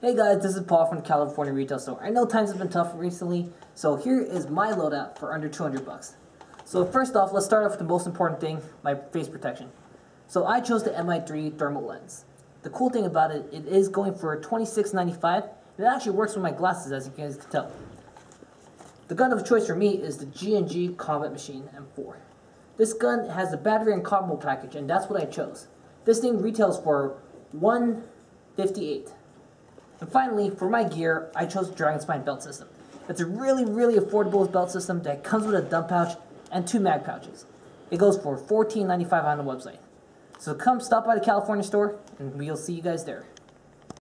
Hey guys, this is Paul from the California Retail Store. I know times have been tough recently, so here is my loadout for under 200 bucks. So first off, let's start off with the most important thing, my face protection. So I chose the MI3 thermal lens. The cool thing about it, it is going for $26.95. It actually works with my glasses, as you guys can tell. The gun of choice for me is the G&G Combat Machine M4. This gun has a battery and combo package, and that's what I chose. This thing retails for $158. And finally, for my gear, I chose the Dragon Spine belt system. It's a really affordable belt system that comes with a dump pouch and 2 mag pouches. It goes for $14.95 on the website. So come stop by the California store, and we'll see you guys there.